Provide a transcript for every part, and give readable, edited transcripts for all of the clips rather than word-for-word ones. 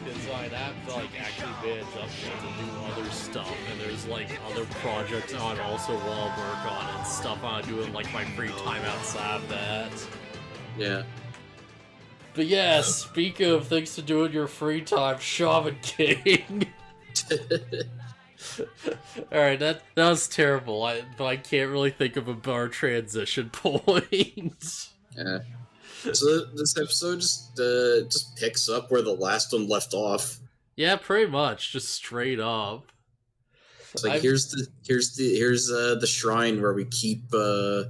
Because that actually managed up to do other stuff, and there's other projects I'd also want to work on and stuff I do in my free time outside of that. Yeah. But yeah, speak of things to do in your free time, Shaman King. Alright, that was terrible, but I can't really think of a better transition point. Yeah. So this episode just picks up where the last one left off. Yeah, pretty much, just straight up. It's like here's the shrine where we keep this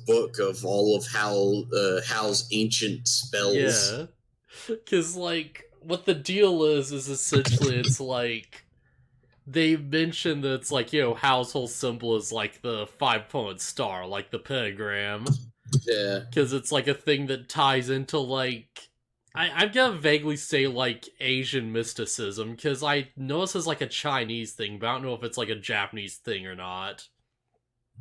book of all of Hal's ancient spells. Yeah, because what the deal is essentially it's they mentioned that it's Hal's whole symbol is the 5-point star, the pentagram. Yeah, because it's a thing that ties into I'm gonna vaguely say Asian mysticism, because I know this is a Chinese thing, but I don't know if it's a Japanese thing or not.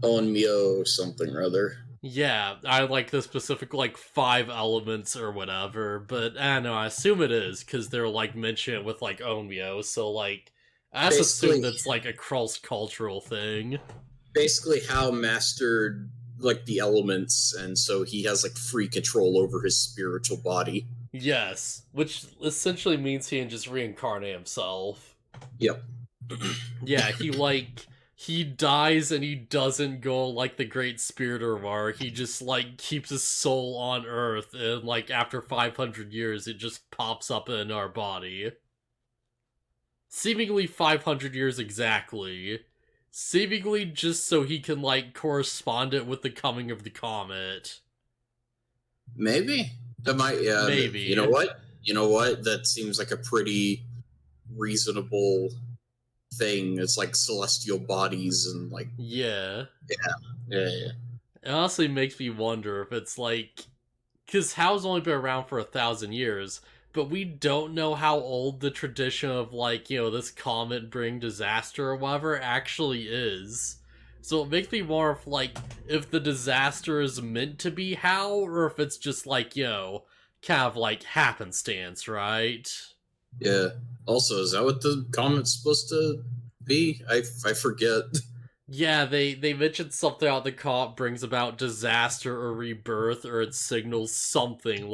Onmyo something or other. Yeah, I like the specific 5 elements or whatever, but I don't know, I assume it is, because they're mention it with Onmyo, so I just assume that's a cross-cultural thing. Basically Hal mastered the elements, and so he has free control over his spiritual body. Yes, which essentially means he can just reincarnate himself. Yep. Yeah, he dies and he doesn't go the Great Spiritor War. He just keeps his soul on Earth, and after 500 years it just pops up in our body. Seemingly 500 years exactly. Seemingly just so he can correspond it with the coming of the comet. Maybe. That might, yeah. Maybe. You know what? That seems like a pretty reasonable thing. It's celestial bodies and Yeah. Yeah. It honestly makes me wonder if it's because Hal's only been around for 1,000 years, but we don't know how old the tradition of this comet bring disaster or whatever actually is. So it makes me wonder if the disaster is meant to be Hal, or if it's just kind of happenstance, right? Yeah. Also, is that what the comet's supposed to be? I forget. Yeah, they mentioned something about the comet brings about disaster or rebirth, or it signals something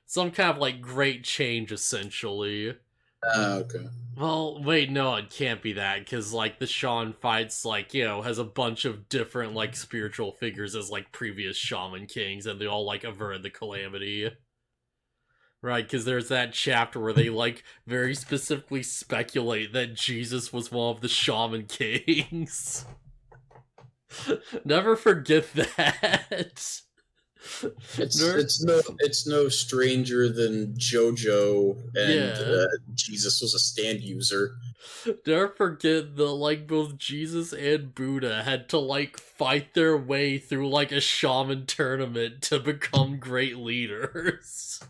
some kind of great change, essentially. Okay. Well, wait, no, it can't be that, because the Shaman fights has a bunch of different spiritual figures as previous Shaman Kings, and they all averted the calamity. Right, because there's that chapter where they very specifically speculate that Jesus was one of the Shaman Kings. Never forget that. It's no stranger than JoJo, and Jesus was a stand user. Never forget that both Jesus and Buddha had to fight their way through a shaman tournament to become great leaders.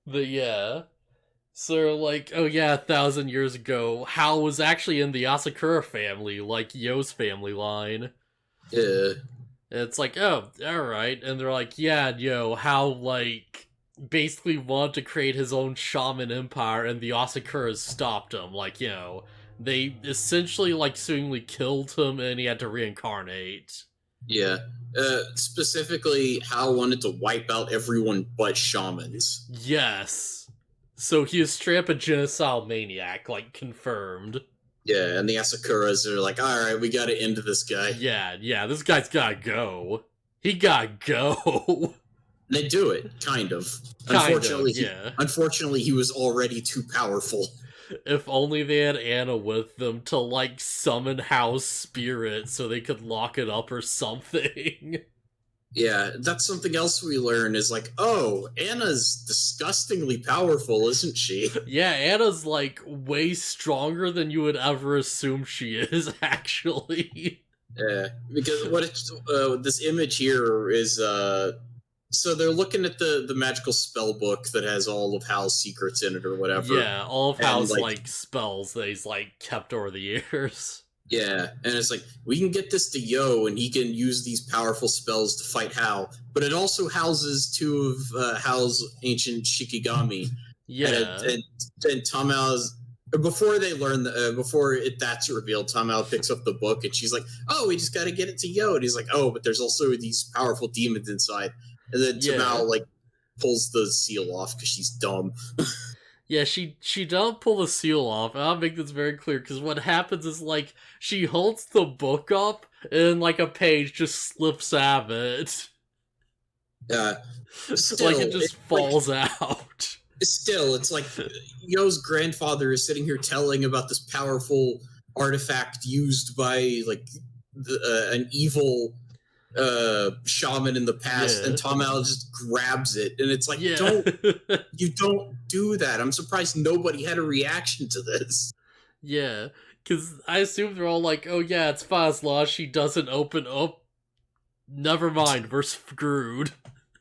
But yeah, so oh yeah, 1,000 years ago, Hal was actually in the Asakura family, Yo's family line. Yeah. And it's oh, alright, and they're yeah, Yo, Hal basically wanted to create his own shaman empire, and the Asakuras stopped him. They essentially seemingly killed him, and he had to reincarnate. Yeah. Specifically, Hal wanted to wipe out everyone but shamans. Yes. So he is straight up a genocidal maniac, confirmed. Yeah, and the Asakuras are alright, we gotta end this guy. Yeah, this guy's gotta go. He gotta go. They do it, kind of. Unfortunately, he was already too powerful. If only they had Anna with them to, summon Hal's spirit so they could lock it up or something. Yeah, that's something else we learn is oh, Anna's disgustingly powerful, isn't she? Yeah, Anna's, way stronger than you would ever assume she is, actually. Yeah, because this image here is, so they're looking at the magical spell book that has all of Hal's secrets in it or whatever. Yeah, all of Hal's spells that he's kept over the years. Yeah, and it's like, we can get this to Yo, and he can use these powerful spells to fight Hal, but it also houses two of Hal's ancient Shikigami, and Yeah. and Tamao's before they learn that's revealed, Tamao picks up the book and she's like, "Oh, we just got to get it to Yo," and he's like, "Oh, but there's also these powerful demons inside," and then Yeah. Tamao like pulls the seal off because she's dumb. Yeah, she don't pull the seal off, and I'll make this very clear, because what happens is, like, she holds the book up, and, like, a page just slips out of it. Still, Like, it just falls out. Still, it's like Yo's grandfather is sitting here telling about this powerful artifact used by, like, an evil shaman in the past, and Tamao just grabs it, and it's like, you don't do that. I'm surprised nobody had a reaction to this. Yeah, because I assume they're all like, oh yeah, it's Fazla, she doesn't open up. Never mind, we're screwed.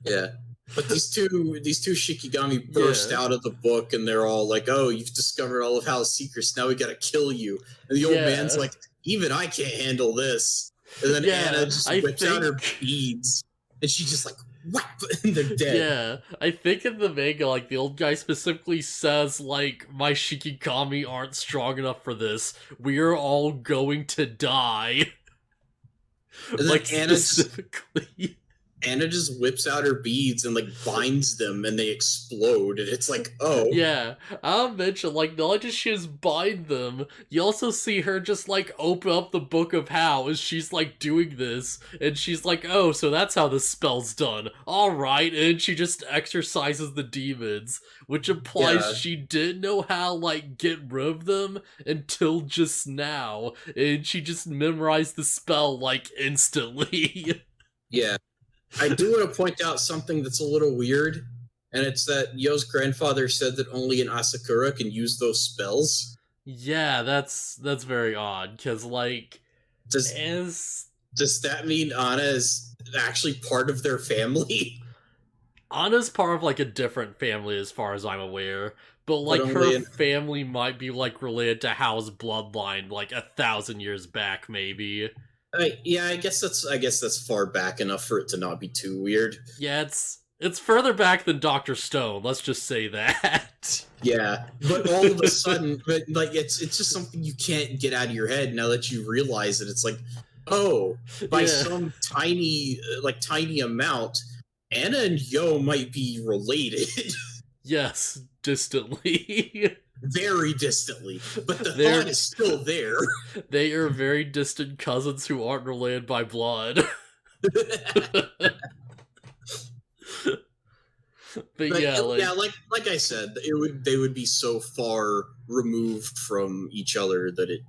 Yeah. But these two Shikigami burst out of the book, and they're all like, "Oh, you've discovered all of Hal's secrets. Now we gotta kill you." And the old man's like, "Even I can't handle this." And then Anna just whips out her beads, and she just like, whap, and they're dead. Yeah, I think in the manga, like, the old guy specifically says, like, my Shikigami aren't strong enough for this. We're all going to die. And like, Anna specifically. Anna just whips out her beads and, like, binds them, and they explode, and it's like, oh. Yeah, I'll mention, like, not only does she just bind them, you also see her just, like, open up the Book of How as she's, like, doing this, and she's like, oh, so that's how this spell's done. Alright, and she just exorcises the demons, which implies she didn't know how, like, get rid of them until just now, and she just memorized the spell, like, instantly. Yeah. I do want to point out something that's a little weird, and it's that Yo's grandfather said that only an Asakura can use those spells. Yeah, that's very odd, because, like, does that mean Anna is actually part of their family? Anna's part of, like, a different family as far as I'm aware, but, like, her family might be, like, related to Hal's bloodline, like, 1,000 years back, maybe. Yeah, I guess that's far back enough for it to not be too weird. Yeah, it's further back than Dr. Stone, let's just say that. Yeah, but all of a sudden, but, like, it's just something you can't get out of your head now that you realize it. It's like, oh, by some tiny amount, Anna and Yo might be related. Yes, distantly. Very distantly, but the thought is still there. They are very distant cousins who aren't related by blood. But yeah, like I said, they would be so far removed from each other that it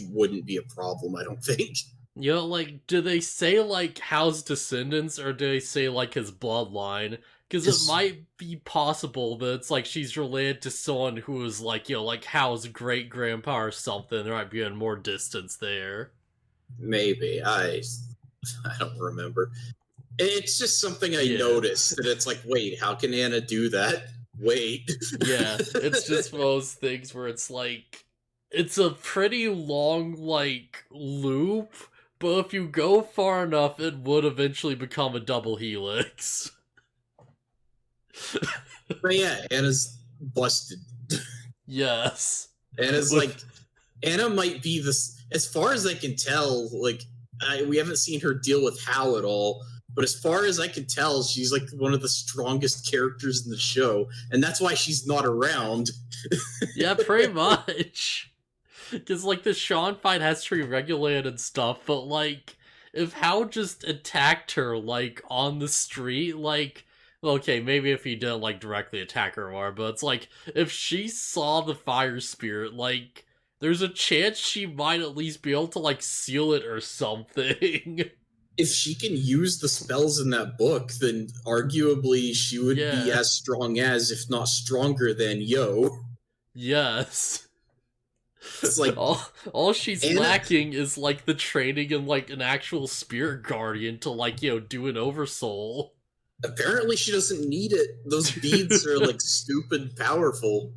wouldn't be a problem, I don't think. You know, like, do they say, like, Hal's descendants, or do they say, like, his bloodline? Because it might be possible that it's like she's related to someone who is, like, you know, like Hal's great-grandpa or something. There might be more distance there. Maybe. I don't remember. It's just something I noticed, that it's like, wait, how can Anna do that? Wait. Yeah, it's just one of those things where it's like, it's a pretty long, like, loop, but if you go far enough, it would eventually become a double helix. But yeah, Anna's busted. Yes. Anna might be this, as far as I can tell, like, we haven't seen her deal with Hal at all, but as far as I can tell, she's like one of the strongest characters in the show, and that's why she's not around. Yeah, pretty much. Because, like, the Shawn fight has to be regulated and stuff, but, like, if Hal just attacked her, like, on the street, like, okay, maybe if he didn't, like, directly attack her more, but it's like, if she saw the fire spirit, like, there's a chance she might at least be able to, like, seal it or something. If she can use the spells in that book, then arguably she would be as strong as, if not stronger than, Yo. Yes. It's like, all she's lacking is, like, the training and, like, an actual spirit guardian to, like, you know, do an oversoul. Apparently she doesn't need it. Those beads are, like, stupid powerful.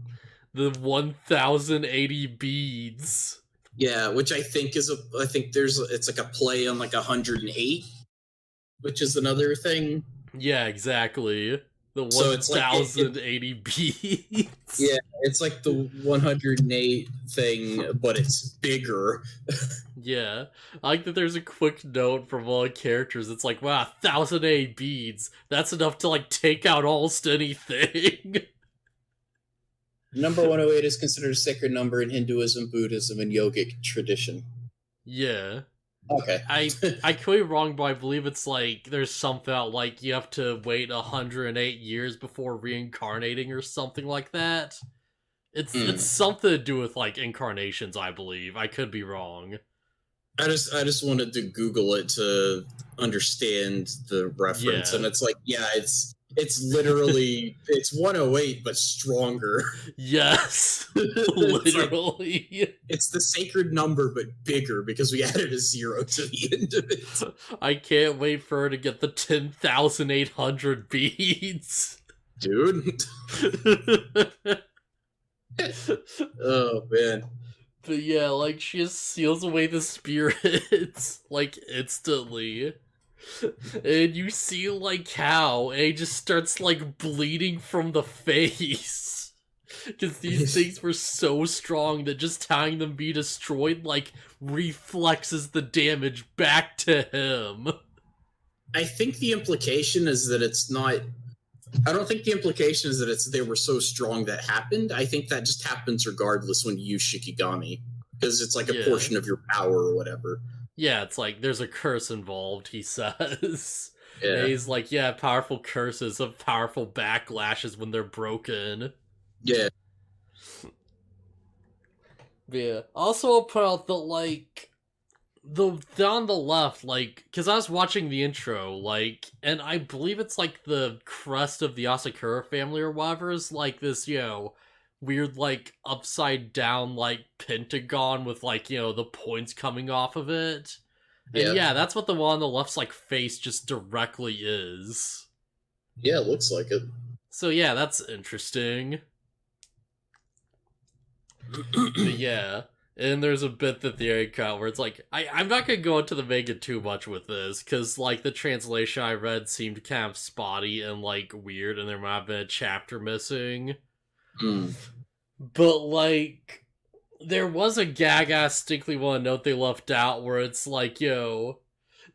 The 1,080 beads. Yeah, which I think it's like a play on like 108, which is another thing. Yeah, exactly. The So it's like 1080 beats. yeah, it's like the 108 thing, but it's bigger. Yeah, I like that there's a quick note from all the characters. It's like, wow, 1008 beads. That's enough to like take out almost anything. Number 108 is considered a sacred number in Hinduism, Buddhism, and yogic tradition. Yeah. Okay. I could be wrong, but I believe it's like there's something out like you have to wait 108 years before reincarnating or something like that. It's something to do with like incarnations, I believe. I could be wrong. I just wanted to Google it to understand the reference, Yeah. and it's like, yeah, it's literally it's 108 but stronger. Yes. It's Literally. like, it's the sacred number but bigger because we added a 0 to the end of it. I can't wait for her to get the 10,800 beads. Dude. Oh man. But yeah, like, she just seals away the spirits, like, instantly. And you see, like, how it just starts, like, bleeding from the face. Because these things were so strong that just having them be destroyed, like, reflexes the damage back to him. I think the implication is that it's not. I don't think the implication is that they were so strong that happened. I think that just happens regardless when you use Shikigami, because it's like a portion of your power or whatever. Yeah, it's like there's a curse involved, he says. Yeah. And he's like, yeah, powerful curses have powerful backlashes when they're broken. Yeah. Yeah. Also, I'll put out that, like, on the left, like, because I was watching the intro, like, and I believe it's like the crest of the Asakura family or whatever is like this, weird, like, upside down, like, pentagon with, like, the points coming off of it. And yeah, that's what the one on the left's, like, face just directly is. Yeah, it looks like it. So yeah, that's interesting. But yeah. And there's a bit that the area cut where it's like, I'm not going to go into the manga too much with this, because, like, the translation I read seemed kind of spotty and, like, weird, and there might have been a chapter missing. But, like, there was a gag-ass stinkly one note they left out where it's like,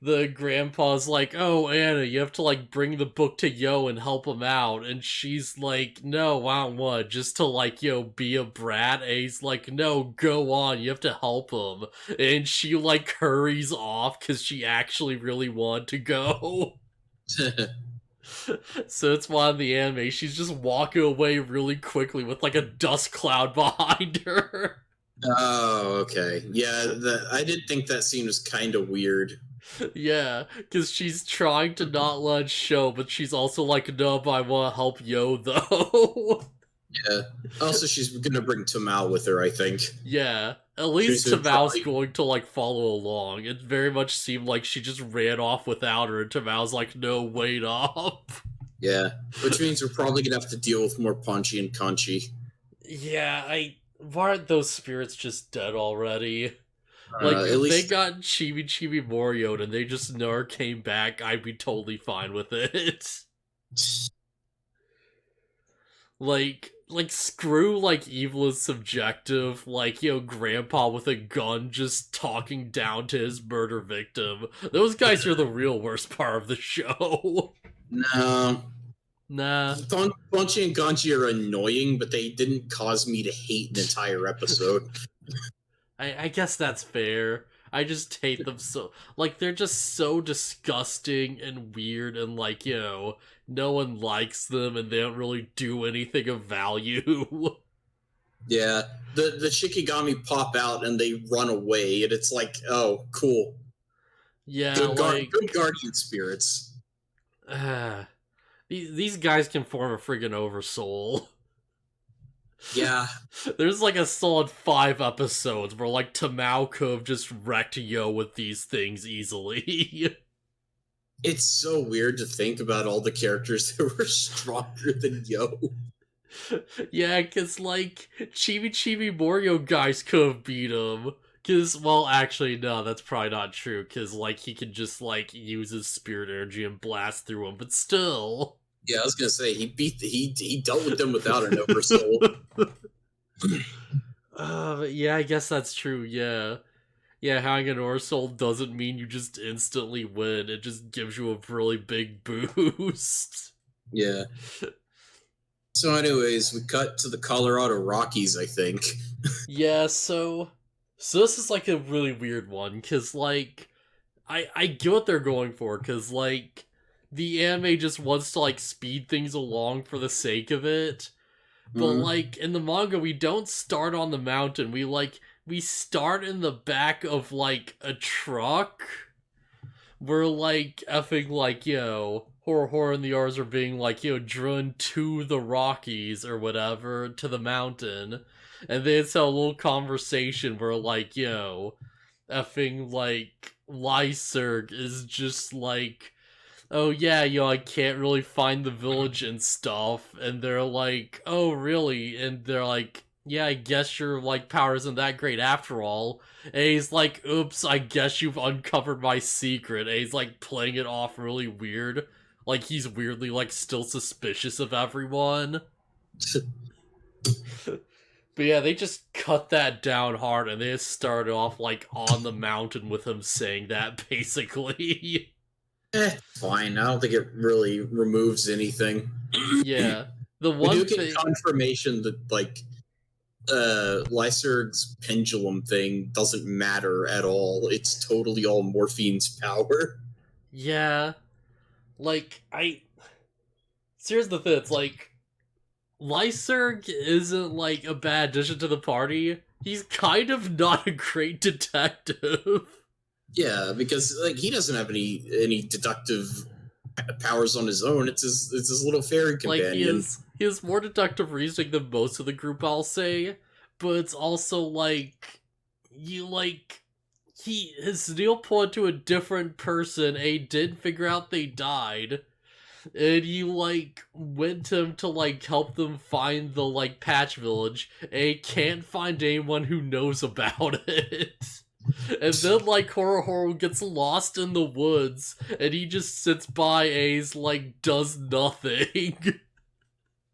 the grandpa's like, oh, Anna, you have to, like, bring the book to Yo and help him out. And she's like, no, I don't want just to, like, be a brat. And he's like, no, go on, you have to help him. And she, like, hurries off because she actually really wanted to go. So it's one of the anime. She's just walking away really quickly with, like, a dust cloud behind her. Oh, okay. Yeah, I did think that scene was kind of weird. Yeah, because she's trying to not let it show, but she's also like, no, but I want to help Yo, though. Yeah. Also, she's gonna bring Tamao with her, I think. Yeah, at least Tamao's going to, like, follow along. It very much seemed like she just ran off without her, and Tamao's like, no, wait up. Yeah, which means we're probably gonna have to deal with more Punchy and Conchi. Yeah, why aren't those spirits just dead already? Like, if they got Chibi Chibi Morio and they just never came back, I'd be totally fine with it. Like, screw, like, evil is subjective, like, Grandpa with a gun just talking down to his murder victim. Those guys are the real worst part of the show. No. Nah. Punchy and Ganchi are annoying, but they didn't cause me to hate an entire episode. I guess that's fair. I just hate them so... Like, they're just so disgusting and weird and, like, no one likes them and they don't really do anything of value. Yeah. The Shikigami pop out and they run away, and it's like, oh, cool. Yeah, good guardian spirits. These guys can form a friggin' oversoul. Yeah. There's like a solid 5 episodes where, like, Tamao could have just wrecked Yo with these things easily. It's so weird to think about all the characters that were stronger than Yo. Yeah, because, like, Chibi Chibi Morio guys could have beat him. Cause, well, actually, no, that's probably not true. Cause, like, he can just, like, use his spirit energy and blast through him, but still. Yeah, I was gonna say he dealt with them without an oversoul. But yeah, I guess that's true. Yeah, yeah. Having an oversoul doesn't mean you just instantly win. It just gives you a really big boost. Yeah. So, anyways, we cut to the Colorado Rockies, I think. Yeah. So this is like a really weird one, cause like I get what they're going for, cause like the anime just wants to like speed things along for the sake of it. But like in the manga, we don't start on the mountain. We start in the back of like a truck. We're like effing like, Horror and the R's are being like, driven to the Rockies or whatever, to the mountain. And they just have a little conversation where like, effing like Lyserg is just like, oh yeah, I can't really find the village and stuff. And they're like, oh really? And they're like, yeah, I guess your like power isn't that great after all. And he's like, oops, I guess you've uncovered my secret. And he's like playing it off really weird. Like he's weirdly like still suspicious of everyone. But yeah, they just cut that down hard and they just started off like on the mountain with him saying that basically. Fine. I don't think it really removes anything. Yeah. The We one do get thing confirmation that like Lyserg's pendulum thing doesn't matter at all. It's totally all Morphine's power. Yeah. Like so here's the thing, it's like Lyserg isn't like a bad addition to the party. He's kind of not a great detective. Yeah, because like he doesn't have any deductive powers on his own. It's his little fairy companion. Like he has more deductive reasoning than most of the group, I'll say. But it's also like his deal point to a different person, did figure out they died. And you like went to him to like help them find the like patch village, and can't find anyone who knows about it. And then like Horror Gets lost in the woods, and he just sits by and he's like does nothing.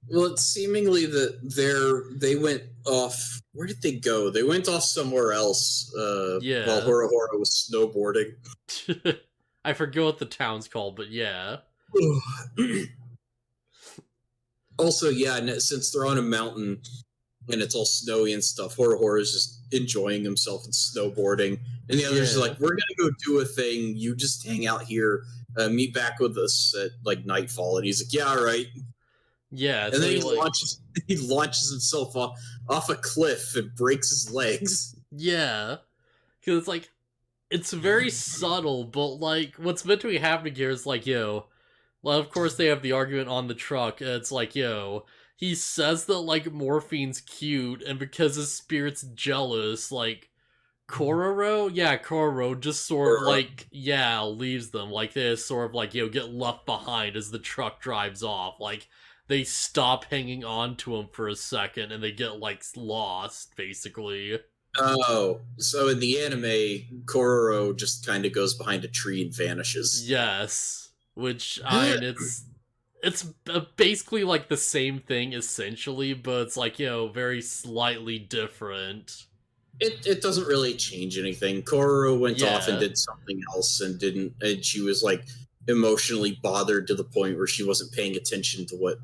Well, it's seemingly that they went off. Where did they go? They went off somewhere else. While Horror was snowboarding. I forget what the town's called, but yeah. Also, yeah, since they're on a mountain and it's all snowy and stuff, Horror is just enjoying himself and snowboarding. And the others are like, we're going to go do a thing. You just hang out here. Meet back with us at like nightfall. And he's like, yeah, all right. Yeah. And then he launches himself off a cliff and breaks his legs. Yeah. Because it's like, it's very subtle, but like, what's meant to be happening here is like, well, of course they have the argument on the truck. It's like, he says that, like, Morphine's cute, and because his spirit's jealous, like, Kororo just sort of, like, leaves them. Like, they just sort of, like, get left behind as the truck drives off. Like, they stop hanging on to him for a second, and they get, like, lost, basically. Oh, so in the anime, Kororo just kind of goes behind a tree and vanishes. Yes. Which, it's basically like the same thing essentially, but it's like, very slightly different. It doesn't really change anything. Kororo went off and did something else and she was like emotionally bothered to the point where she wasn't paying attention to what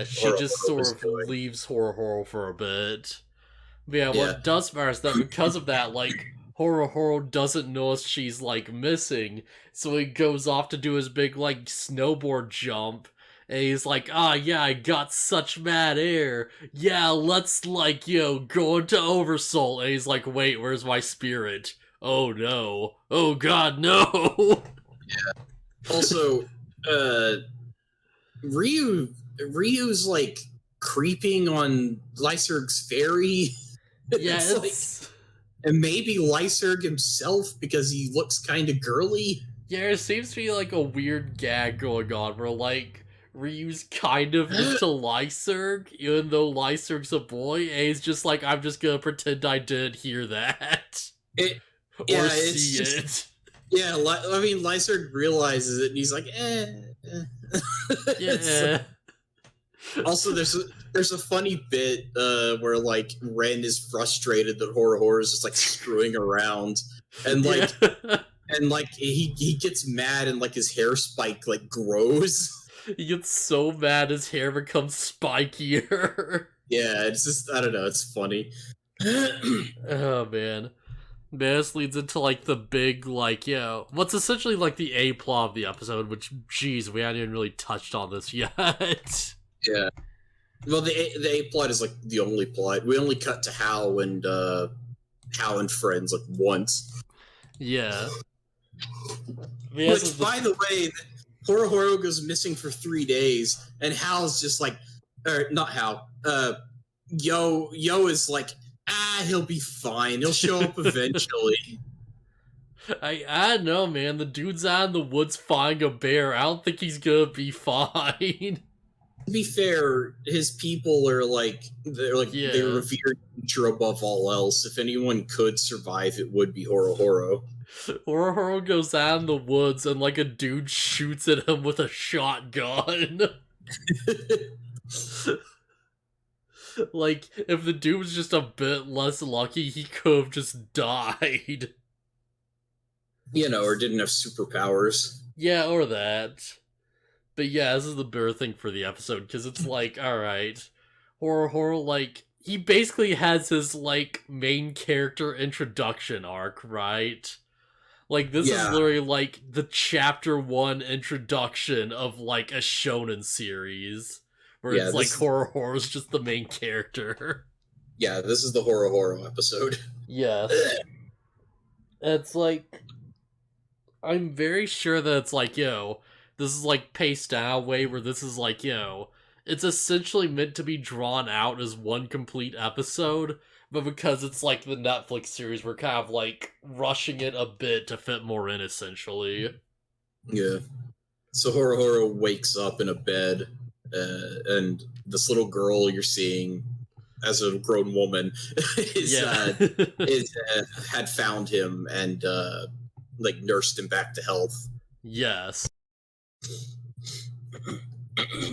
she just sort of leaves Horror for a bit. But what does matter is that because of that, like, Horror doesn't notice she's, like, missing, so he goes off to do his big, like, snowboard jump, and he's like, I got such mad air, let's, like, go into Oversoul, and he's like, wait, where's my spirit? Oh no. Oh god, no! Yeah. Also, Ryu's, like, creeping on Lyserg's fairy. Yeah, and maybe Lyserg himself, because he looks kind of girly. Yeah, there seems to be, like, a weird gag going on where, like, reused kind of into Lyserg, even though Lyserg's a boy, and he's just like, I'm just gonna pretend I didn't hear that. Or see it. Yeah, I mean, Lyserg realizes it, and he's like, Yeah. Also, there's a funny bit where like Ren is frustrated that Horror is just like screwing around, and like and like he gets mad and like his hair spike like grows. He gets so mad his hair becomes spikier. Yeah, it's just I don't know, it's funny. Oh man. This leads into like the big like what's essentially like the A plot of the episode, which geez, we hadn't even really touched on this yet. Yeah. Well, the A plot is like the only plot. We only cut to Hal and friends like once. Yeah. Which, by the way, Horo goes missing for 3 days, and Hal's just like, or not Hal. Yo is like, he'll be fine. He'll show up eventually. I don't know, man. The dude's out in the woods finding a bear. I don't think he's gonna be fine. To be fair, his people are like they revere nature above all else. If anyone could survive, it would be Horo. Horo goes out in the woods and like a dude shoots at him with a shotgun. Like, if the dude was just a bit less lucky, he could have just died. Or didn't have superpowers. Yeah, or that. But yeah, this is the better thing for the episode, because it's like, alright, Horo, like, he basically has his, like, main character introduction arc, right? Like, this is literally, like, the chapter 1 introduction of, like, a shonen series. Where it's like Horo's just the main character. Yeah, this is the Horo episode. Yes. It's like, I'm very sure that it's like, this is like paced out way where this is like, it's essentially meant to be drawn out as one complete episode, but because it's like the Netflix series, we're kind of like rushing it a bit to fit more in, essentially. Yeah. So Horo wakes up in a bed. And this little girl you're seeing as a grown woman had found him and like nursed him back to health. Yes.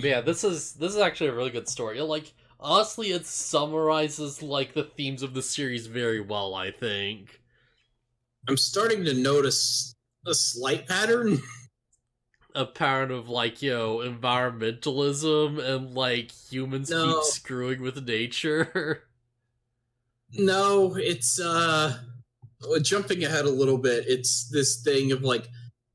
Yeah, this is actually a really good story. Like, honestly, it summarizes like the themes of the series very well, I think. I'm starting to notice a slight pattern. A pattern of like environmentalism and like humans keep screwing with nature. No, it's jumping ahead a little bit. It's this thing of like,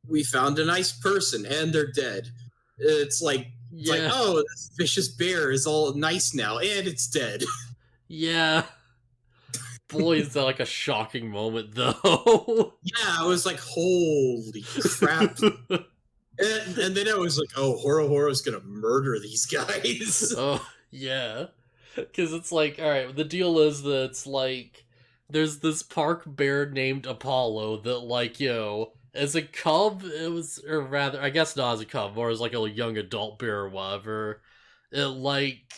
we found a nice person and they're dead. It's like oh, this vicious bear is all nice now and it's dead. Yeah. Boy, is that like a shocking moment though. Yeah, I was like, holy crap. And then I was like, oh, Horo's gonna murder these guys. Oh, yeah. Because it's like, alright, the deal is that it's like, there's this park bear named Apollo that, like, as a cub, it was, or rather, I guess not as a cub, or as like a young adult bear or whatever, it, like,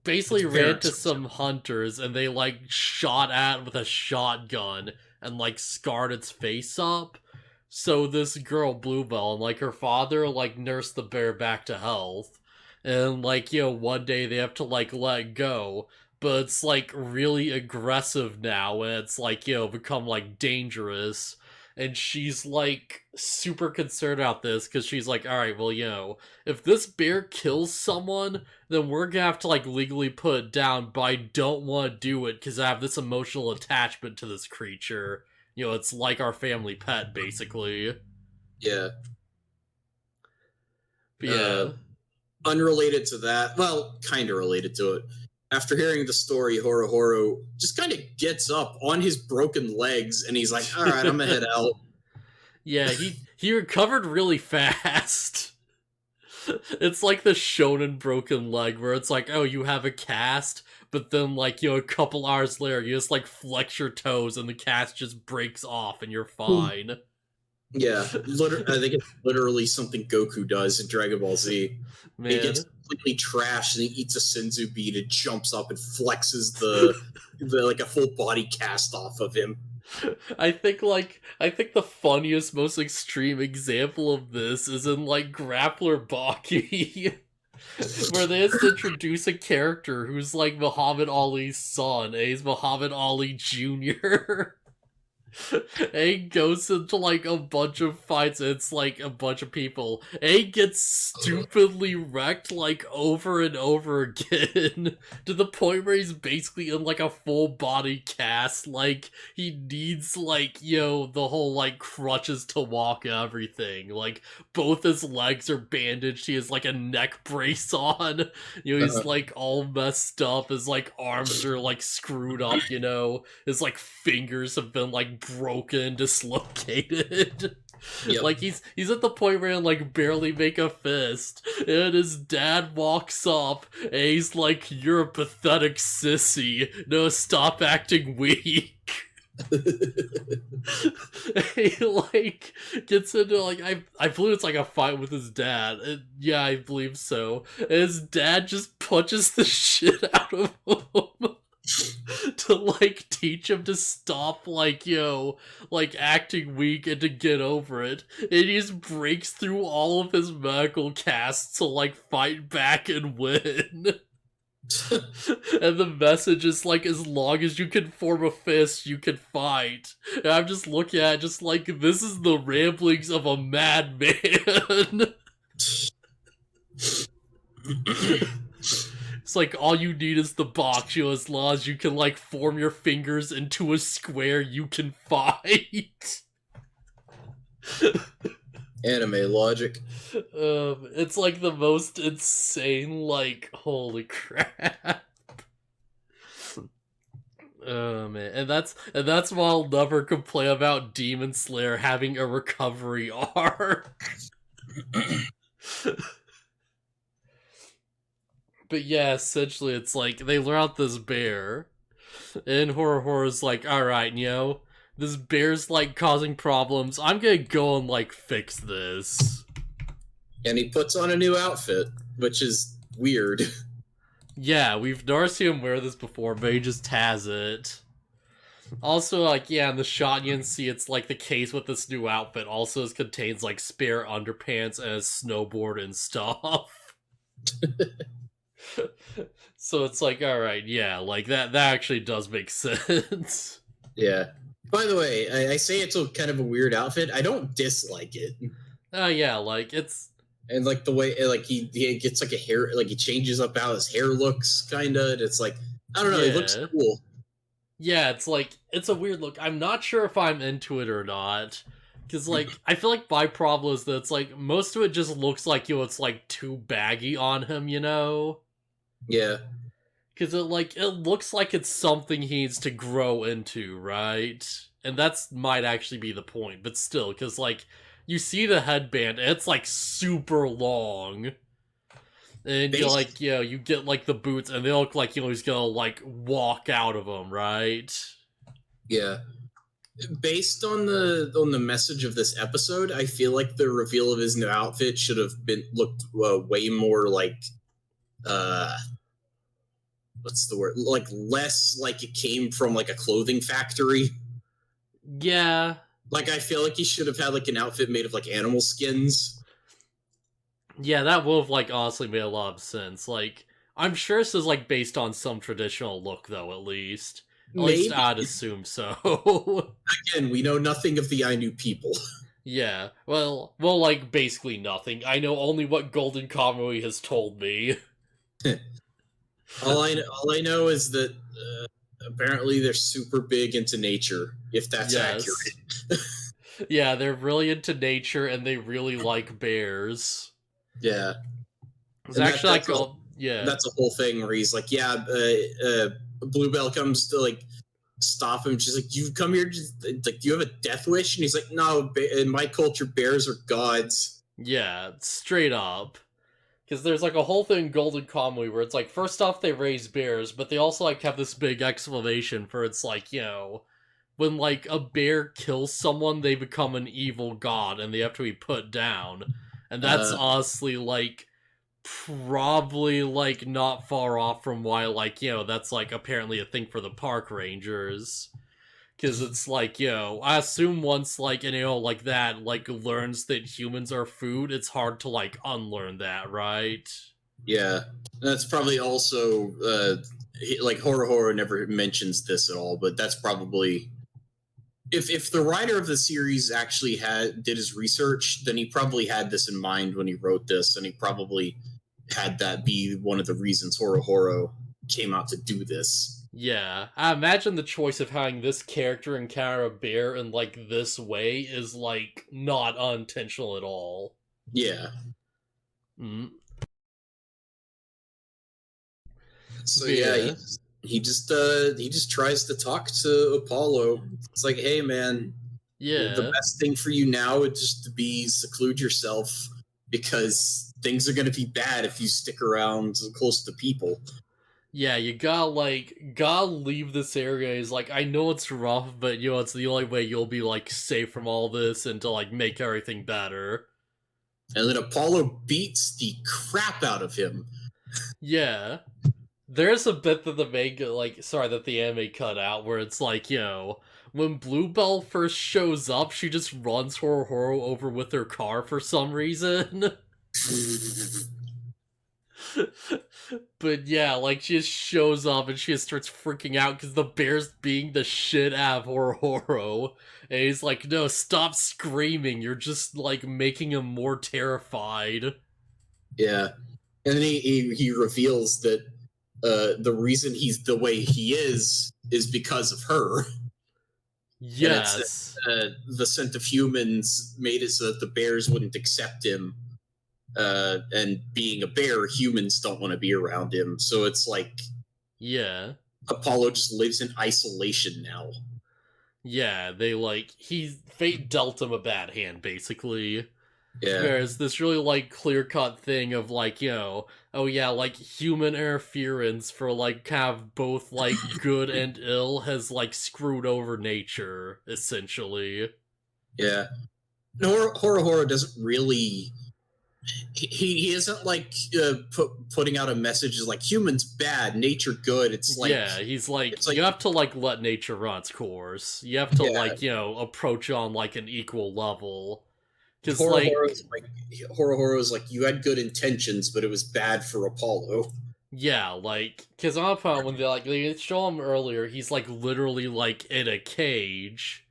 basically ran to some hunters and they, like, shot at with a shotgun and, like, scarred its face up. So this girl, Bluebell, and, like, her father, like, nursed the bear back to health. And, like, one day they have to, like, let it go. But it's, like, really aggressive now, and it's, like, become, like, dangerous. And she's, like, super concerned about this, because she's like, alright, well, if this bear kills someone, then we're gonna have to, like, legally put it down, but I don't want to do it, because I have this emotional attachment to this creature. It's like our family pet, basically. Yeah. But yeah. Unrelated to that, well, kind of related to it. After hearing the story, Horo just kind of gets up on his broken legs, and he's like, all right, I'm gonna head out. Yeah, he recovered really fast. It's like the shonen broken leg, where it's like, oh, you have a cast, but then, like, a couple hours later, you just, like, flex your toes and the cast just breaks off and you're fine. Yeah, I think it's literally something Goku does in Dragon Ball Z. Man. He gets completely trashed and he eats a senzu bean and jumps up and flexes the like a full body cast off of him. I think the funniest, most extreme example of this is in like Grappler Baki, where they just introduce a character who's like Muhammad Ali's son, and he's Muhammad Ali Jr. A goes into like a bunch of fights, and it's like a bunch of people. A gets stupidly wrecked like over and over again to the point where he's basically in like a full body cast. Like he needs like, the whole like crutches to walk and everything. Like both his legs are bandaged, he has like a neck brace on. He's like all messed up, his like arms are like screwed up, his like fingers have been like broken, dislocated. Yep. Like he's at the point where he can like barely make a fist, and his dad walks up and he's like, "You're a pathetic sissy. No, stop acting weak." He like gets into like I believe it's like a fight with his dad. Yeah, I believe so. And his dad just punches the shit out of him. To like teach him to stop like acting weak and to get over it, and he just breaks through all of his medical casts to like fight back and win. And the message is like, as long as you can form a fist, you can fight. And I'm just looking at it, just like, this is the ramblings of a madman. It's like, all you need is the box, as long as you can, like, form your fingers into a square, you can fight. Anime logic. It's, like, the most insane, like, holy crap. Oh, man. And that's why I'll never complain about Demon Slayer having a recovery arc. But yeah, essentially it's like, they lure out this bear, and Horror's like, alright, this bear's like causing problems, I'm gonna go and like fix this. And he puts on a new outfit, which is weird. Yeah, we've never seen him wear this before, but he just has it. Also, like, yeah, in the shot you can see it's like the case with this new outfit also contains like spare underpants and a snowboard and stuff. So it's like, alright, yeah, like that actually does make sense. Yeah. By the way, I say it's kind of a weird outfit. I don't dislike it. Yeah, like it's... And like the way, like he gets like a hair, like he changes up how his hair looks, kinda. And it's like, I don't know, it looks cool. Yeah, it's like, it's a weird look. I'm not sure if I'm into it or not. Because, like, I feel like my problem is that it's like, most of it just looks like, it's like too baggy on him, Yeah. Because it looks like it's something he needs to grow into, right? And that's might actually be the point, but still, because, like, you see the headband, and it's, like, super long. And, you get, like, the boots, and they look like, he's gonna, like, walk out of them, right? Yeah. Based on the message of this episode, I feel like the reveal of his new outfit should have looked way more like, what's the word? Like, less like it came from, like, a clothing factory. Yeah. Like, I feel like he should have had, like, an outfit made of, like, animal skins. Yeah, that would have, like, honestly made a lot of sense. Like, I'm sure this is, like, based on some traditional look, though, at least. At least I'd assume so. Again, we know nothing of the Ainu people. Yeah, well, like, basically nothing. I know only what Golden Kamuy has told me. All I know is that apparently they're super big into nature, if that's accurate. Yeah, they're really into nature, and they really like bears. Yeah. It's actually that's a whole thing where he's like, yeah, Bluebell comes to, like, stop him. She's like, you come here, like, do you have a death wish? And he's like, no, in my culture, bears are gods. Yeah, straight up. Because there's, like, a whole thing in Golden Kamuy where it's like, first off, they raise bears, but they also, like, have this big exclamation for it's like, when like a bear kills someone, they become an evil god and they have to be put down. And that's honestly like probably like not far off from why like that's like apparently a thing for the park rangers. Because it's like, I assume once, like, an AO like that, like, learns that humans are food, it's hard to, like, unlearn that, right? Yeah. That's probably also, like, Horror never mentions this at all, but that's probably... If the writer of the series actually did his research, then he probably had this in mind when he wrote this, and he probably had that be one of the reasons Horror came out to do this. Yeah, I imagine the choice of having this character encounter a bear in, like, this way is, like, not unintentional at all. Yeah. Mm. So yeah, he just tries to talk to Apollo. It's like, hey man, the best thing for you now would just to be seclude yourself, because things are going to be bad if you stick around close to people. Yeah, you gotta leave this area. He's like, I know it's rough, but it's the only way you'll be like safe from all this and to like make everything better. And then Apollo beats the crap out of him. Yeah. There's a bit that that the anime cut out where it's like, when Bluebell first shows up, she just runs Horror over with her car for some reason. But yeah, like she just shows up and she just starts freaking out because the bear's being the shit out of Horror. And he's like, no, stop screaming. You're just like making him more terrified. Yeah. And then he reveals that the reason he's the way he is because of her. Yes. The scent of humans made it so that the bears wouldn't accept him. And being a bear, humans don't want to be around him. So it's like... Yeah. Apollo just lives in isolation now. Yeah, fate dealt him a bad hand, basically. Yeah. Whereas this really, like, clear-cut thing of, like, oh yeah, like, human interference for, like, kind of both, like, good and ill has, like, screwed over nature, essentially. Yeah. No, Horror doesn't really... He isn't, like, putting out a message like, humans bad, nature good. It's like... Yeah, he's like, you have to, like, let nature run its course. You have to, like, approach on, like, an equal level. Horror is like, you had good intentions, but it was bad for Apollo. Yeah, like, because on a when they show him earlier, he's like literally like in a cage.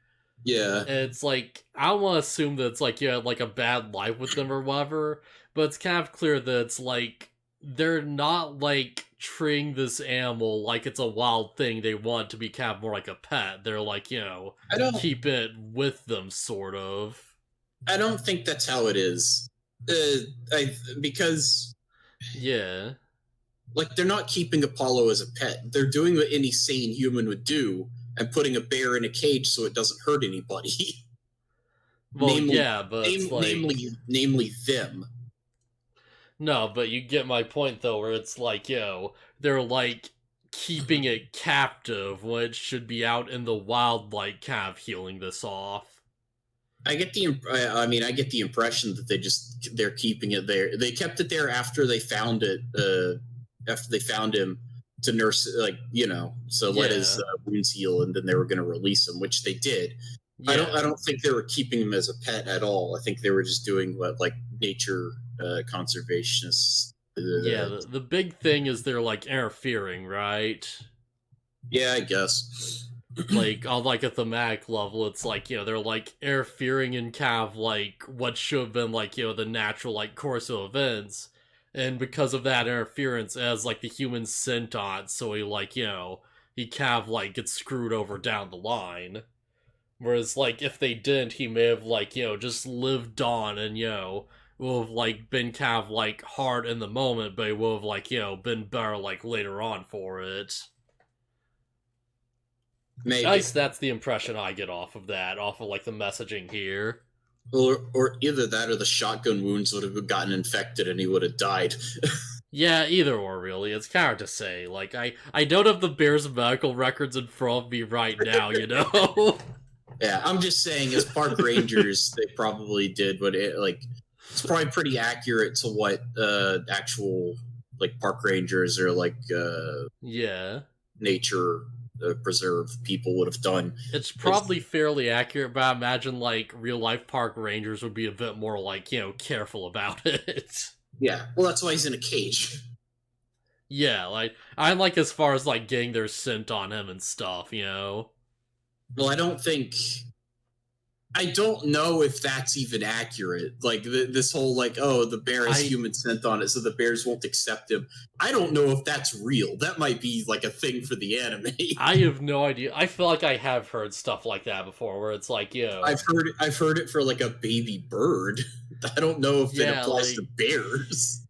Yeah. And it's like, I don't want to assume that it's like you had like a bad life with them or whatever, but it's kind of clear that it's like they're not like treating this animal like it's a wild thing. They want it to be kind of more like a pet. They're like, keep it with them, sort of. I don't think that's how it is. Because... Yeah. Like, they're not keeping Apollo as a pet. They're doing what any sane human would do, and putting a bear in a cage so it doesn't hurt anybody. Well, but namely them. No, but you get my point, though, where it's like, they're, like, keeping it captive when it should be out in the wild, like, kind of healing this off. I get the impression that they're keeping it there. They kept it there after they found it, after they found him to nurse, let his wounds heal, and then they were going to release him, which they did. Yeah. I don't think they were keeping him as a pet at all. I think they were just doing what, like, nature conservationists. The big thing is they're, like, interfering, right? Yeah, I guess. Like, on, like, a thematic level, it's like, they're, like, interfering in kind of, like, what should have been, like, the natural, like, course of events. And because of that interference, as, like, the human sent on, so he, like, he kind of, like, gets screwed over down the line. Whereas, like, if they didn't, he may have, like, just lived on and, will have, like, been kind of, like, hard in the moment, but he will have, like, been better, like, later on for it. Maybe. At least that's the impression I get off of, like, the messaging here. Or either that or the shotgun wounds would have gotten infected and he would have died. Yeah, either or, really. It's kind of hard to say. Like, I don't have the Bears' medical records in front of me right now, you know? Yeah, I'm just saying, as park rangers, they probably did what it like. It's probably pretty accurate to what actual like park rangers or like Yeah. nature preserve people would have done. It's probably fairly accurate, but I imagine, like, real-life park rangers would be a bit more, like, careful about it. Yeah, well, that's why he's in a cage. Yeah, like, I like as far as, like, getting their scent on him and stuff, you know? Well, I don't know if that's even accurate. Like this whole like, oh, the bear has human scent on it, so the bears won't accept him. I don't know if that's real. That might be like a thing for the anime. I have no idea. I feel like I have heard stuff like that before, where it's like, I've heard it for like a baby bird. I don't know if it applies to bears.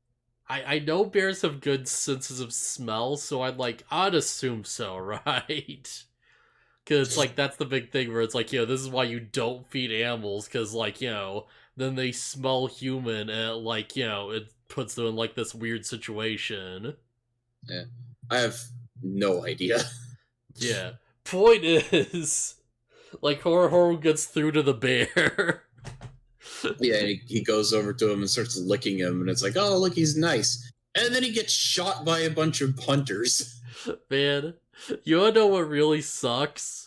I know bears have good senses of smell, so I'd assume so, right? Because it's like, that's the big thing where it's like, this is why you don't feed animals, because, like, then they smell human, and, like, it puts them in, like, this weird situation. Yeah. I have no idea. Yeah. Point is, like, Horo gets through to the bear. Yeah, he goes over to him and starts licking him, and it's like, oh, look, he's nice. And then he gets shot by a bunch of hunters. Man, you wanna know what really sucks?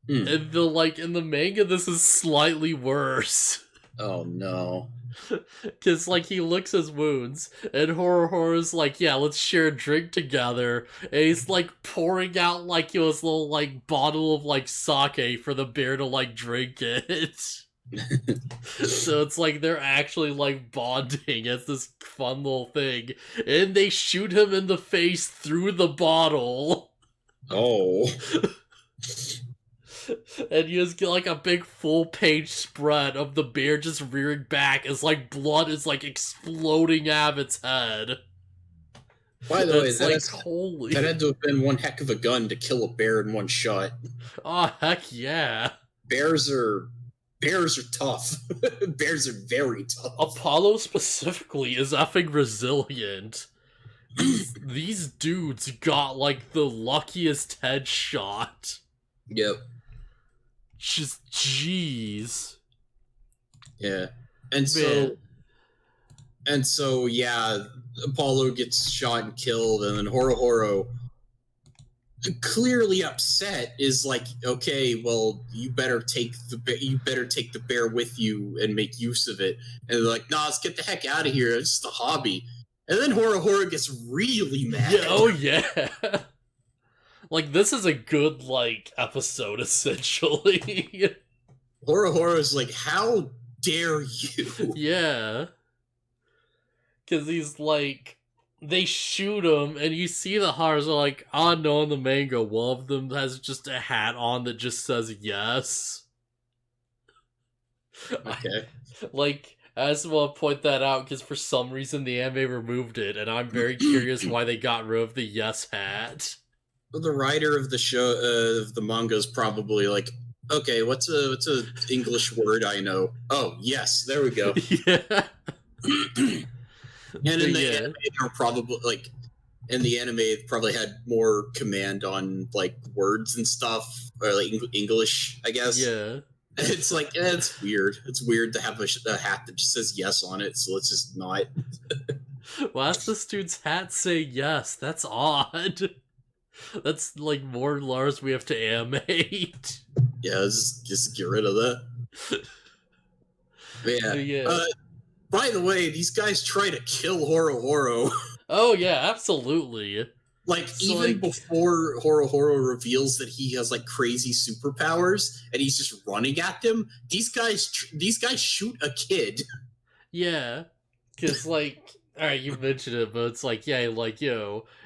In the manga, this is slightly worse. Oh no. Cause like he licks his wounds, and Horo's like, yeah, let's share a drink together. And he's like pouring out like his little like bottle of like sake for the bear to like drink it. So it's like they're actually like bonding. It's this fun little thing. And they shoot him in the face through the bottle. Oh. And you just get like a big full page spread of the bear just rearing back as like blood is like exploding out of its head. By the way, that had to have been one heck of a gun to kill a bear in one shot. Oh heck yeah. Bears are tough. Bears are very tough. Apollo specifically is effing resilient. These dudes got like the luckiest headshot. Yep. Just jeez. Yeah. And so yeah, Apollo gets shot and killed, and then Horo, clearly upset, is like, okay, well, you better take the bear with you and make use of it. And they're like, nah, let's get the heck out of here. It's just a hobby. And then Horo gets really mad. Yeah, oh yeah. Like, this is a good, like, episode, essentially. Horo's like, how dare you? Yeah. Because he's like, they shoot him, and you see the hearts are like, oh no, in the manga, one of them has just a hat on that just says yes. Okay. I just want to point that out, because for some reason the anime removed it, and I'm very curious why they got rid of the yes hat. Well, the writer of the show, of the manga, is probably like, okay, what's a English word I know? Oh, yes, there we go. Yeah. And in the anime, they're probably like, in the anime, it probably had more command on like words and stuff, or like English, I guess. Yeah. It's like, it's weird. It's weird to have a hat that just says yes on it, so let's just not. Why does this dude's hat say yes? That's odd. That's like more Lars we have to animate. Yeah, just get rid of that. Yeah. By the way, these guys try to kill Horo. Oh yeah, absolutely. Like, so even before Horo reveals that he has like crazy superpowers and he's just running at them, these guys shoot a kid. Yeah, because like, alright, you mentioned it, but it's like, yeah, like,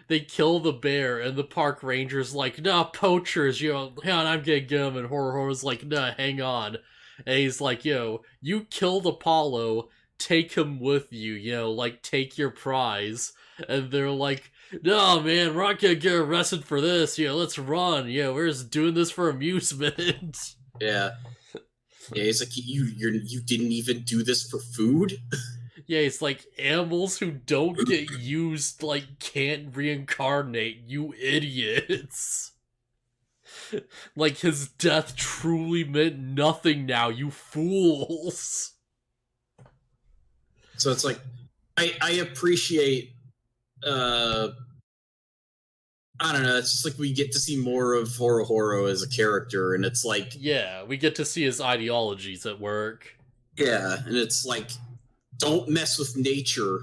they kill the bear, and the park ranger's like, nah, poachers, hang on, I'm gonna get him, and Horo's like, nah, hang on. And he's like, you killed Apollo, take him with you, like, take your prize. And they're like, no, man, we're not gonna get arrested for this, let's run, we're just doing this for amusement. Yeah. Yeah, he's like, you didn't even do this for food? Yeah, it's like, animals who don't get used, like, can't reincarnate, you idiots. Like, his death truly meant nothing now, you fools. So it's like, I appreciate, I don't know, it's just like we get to see more of Horo as a character, and it's like... Yeah, we get to see his ideologies at work. Yeah, and it's like, don't mess with nature.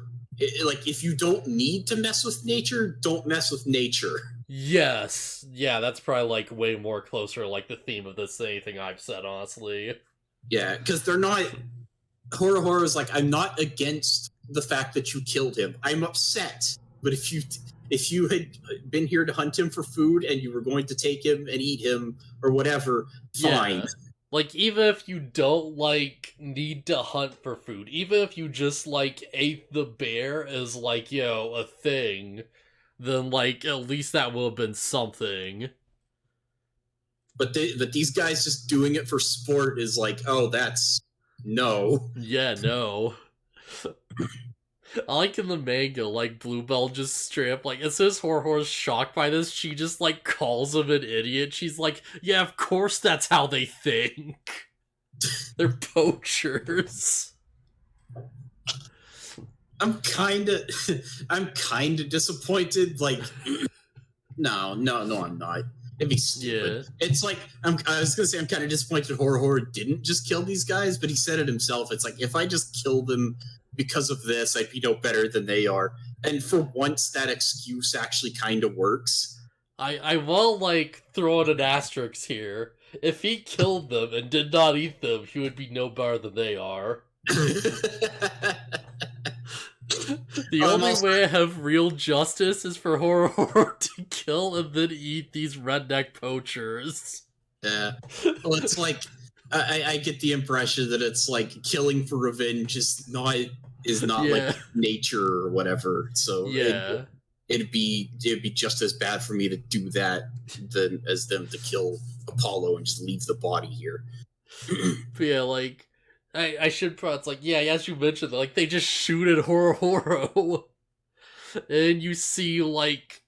Like, if you don't need to mess with nature, don't mess with nature. Yes. Yeah, that's probably, like, way more closer, like, the theme of this than anything I've said, honestly. Yeah, because they're not... Horo is like, I'm not against the fact that you killed him. I'm upset. But if you had been here to hunt him for food and you were going to take him and eat him or whatever, fine. Yeah. Like, even if you don't, like, need to hunt for food, even if you just, like, ate the bear as, like, you know, a thing, then, like, at least that would have been something. But these guys just doing it for sport is like, oh, that's... no. Yeah, no. I like in the manga, like, Bluebell just straight up, like, as soon as Horror's shocked by this, she just, like, calls him an idiot. She's like, yeah, of course that's how they think. They're poachers. I'm kind of disappointed. Like, no, I'm not. It'd be stupid. Yeah. It's like, I was gonna say I'm kind of disappointed Horror didn't just kill these guys, but he said it himself. It's like, if I just kill them because of this, I'd be no better than they are. And for once, that excuse actually kind of works. I will, like, throw in an asterisk here. If he killed them and did not eat them, he would be no better than they are. The only way I have real justice is for Horror to kill and then eat these redneck poachers. Yeah. Well, it's like, I get the impression that it's like killing for revenge is not like nature or whatever. So yeah, it'd be just as bad for me to do that as them to kill Apollo and just leave the body here. But yeah, like, I should probably, it's like, yeah, as you mentioned, like, they just shoot at Horo, and you see, like,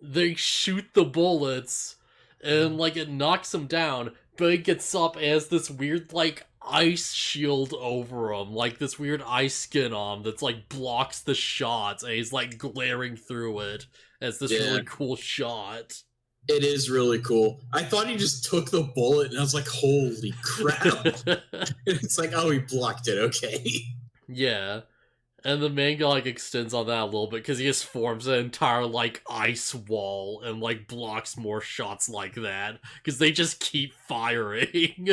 they shoot the bullets, and, like, it knocks him down, but it gets up as this weird, like, ice shield over him, like, this weird ice skin on him that's, like, blocks the shots, and he's, like, glaring through it. It's this really cool shot. It is really cool. I thought he just took the bullet, and I was like, holy crap. It's like, oh, he blocked it, okay. Yeah. And the manga, like, extends on that a little bit, because he just forms an entire, like, ice wall, and, like, blocks more shots like that, because they just keep firing.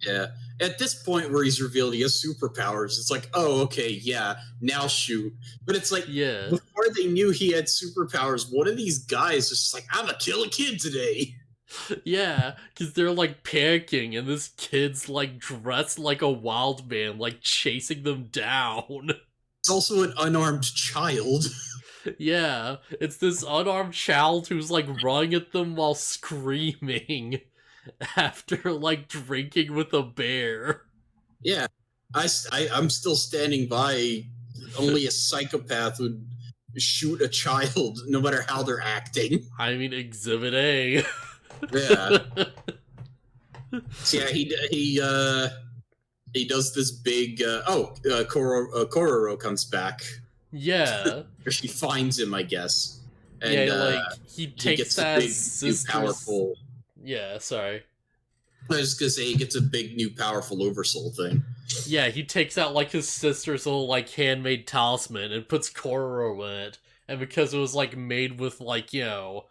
Yeah. At this point where he's revealed he has superpowers, it's like, oh, okay, yeah, now shoot. But it's like, before they knew he had superpowers, one of these guys is just like, I'm gonna kill a kid today. Yeah, because they're, like, panicking, and this kid's, like, dressed like a wild man, like, chasing them down. It's also an unarmed child. Yeah, it's this unarmed child who's, like, running at them while screaming after, like, drinking with a bear. Yeah, I'm still standing by. Only a psychopath would shoot a child, no matter how they're acting. I mean, Exhibit A. Yeah. So yeah, he does this big. Kororo comes back. Yeah. Or she finds him, I guess. And, yeah, like, he takes that big, new, powerful. Yeah, sorry. I was just gonna say he gets a big, new, powerful oversoul thing. Yeah, he takes out, like, his sister's little, like, handmade talisman and puts Kororo in it. And because it was, like, made with, like, you know,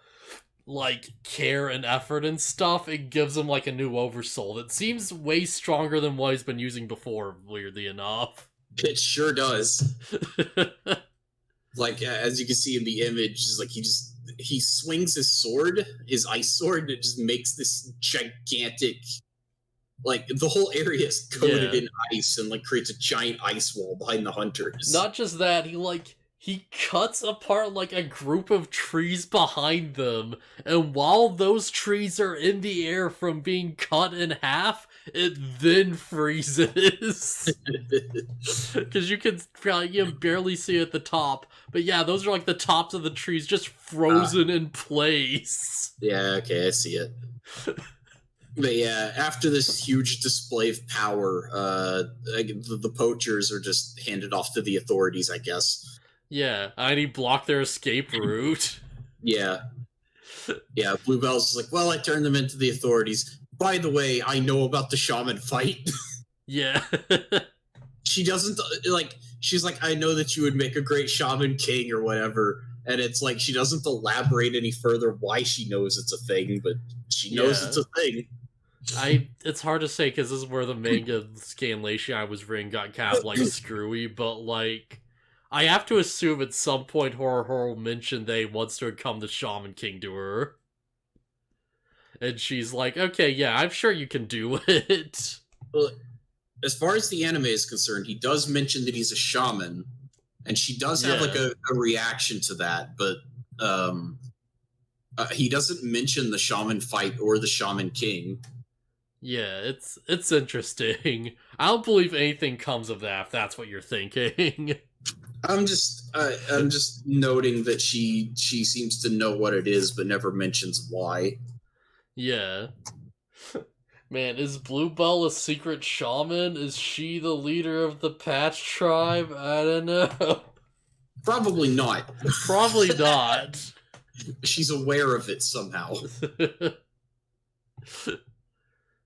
like, care and effort and stuff, it gives him, like, a new oversoul that seems way stronger than what he's been using before, weirdly enough. It sure does. Like, as you can see in the image, is like he swings his sword, his ice sword, and it just makes this gigantic, like, the whole area is coated in ice and, like, creates a giant ice wall behind the hunters. Not just that, he cuts apart, like, a group of trees behind them, and while those trees are in the air from being cut in half, it then freezes. Because you can probably barely see it at the top. But yeah, those are like the tops of the trees just frozen in place. Yeah, okay, I see it. But yeah, after this huge display of power, the poachers are just handed off to the authorities, I guess. Yeah, I need to block their escape route. Yeah. Yeah, Bluebell's like, well, I turned them into the authorities. By the way, I know about the shaman fight. Yeah. She doesn't, like, she's like, I know that you would make a great shaman king or whatever. And it's like, she doesn't elaborate any further why she knows it's a thing, but she knows it's a thing. It's hard to say because this is where the manga Scanlation I was reading got kind of like screwy, but like I have to assume at some point Horror mentioned they wants to become the Shaman King to her. And she's like, okay, yeah, I'm sure you can do it. Well, as far as the anime is concerned, he does mention that he's a shaman, and she does have like a reaction to that, but he doesn't mention the shaman fight or the Shaman King. Yeah, it's interesting. I don't believe anything comes of that, if that's what you're thinking. I'm just noting that she seems to know what it is, but never mentions why. Yeah. Man, is Bluebell a secret shaman? Is she the leader of the Patch tribe? I don't know. Probably not. Probably not. She's aware of it somehow.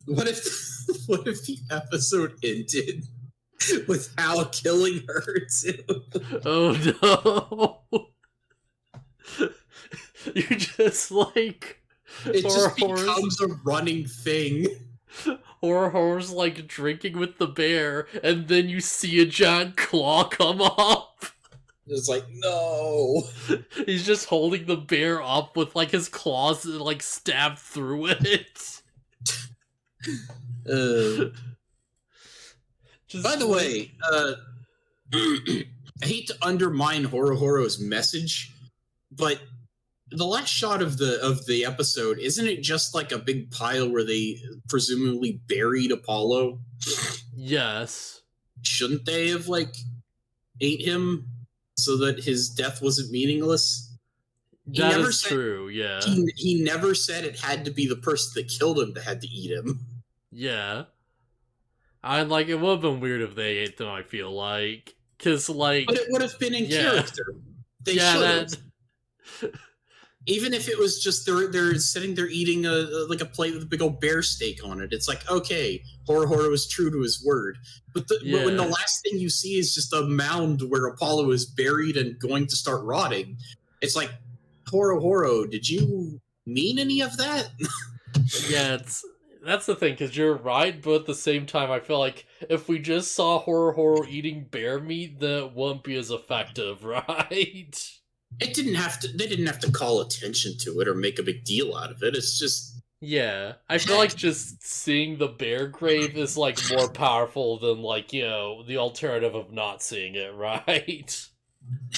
What if the episode ended with Hal killing her too? Oh no! You just like it just becomes a running thing. Horror's like drinking with the bear, and then you see a giant claw come up. It's like, no. He's just holding the bear up with like his claws like stabbed through it. By the way, I hate to undermine Horo's message, but the last shot of the episode, isn't it just like a big pile where they presumably buried Apollo? Yes. Shouldn't they have like ate him so that his death wasn't meaningless? That is true, yeah. He never said it had to be the person that killed him that had to eat him. Yeah. It would have been weird if they ate them, I feel like. Because, like... But it would have been in character. They should have. Even if it was just they're sitting there eating a plate with a big old bear steak on it. It's like, okay, Horo was true to his word. But when the last thing you see is just a mound where Apollo is buried and going to start rotting, it's like, Horo, did you mean any of that? Yeah, that's the thing, because you're right, but at the same time, I feel like if we just saw Horo eating bear meat, then it wouldn't be as effective, right? They didn't have to call attention to it or make a big deal out of it. It's just... Yeah, I feel like just seeing the bear grave is, like, more powerful than, like, you know, the alternative of not seeing it, right?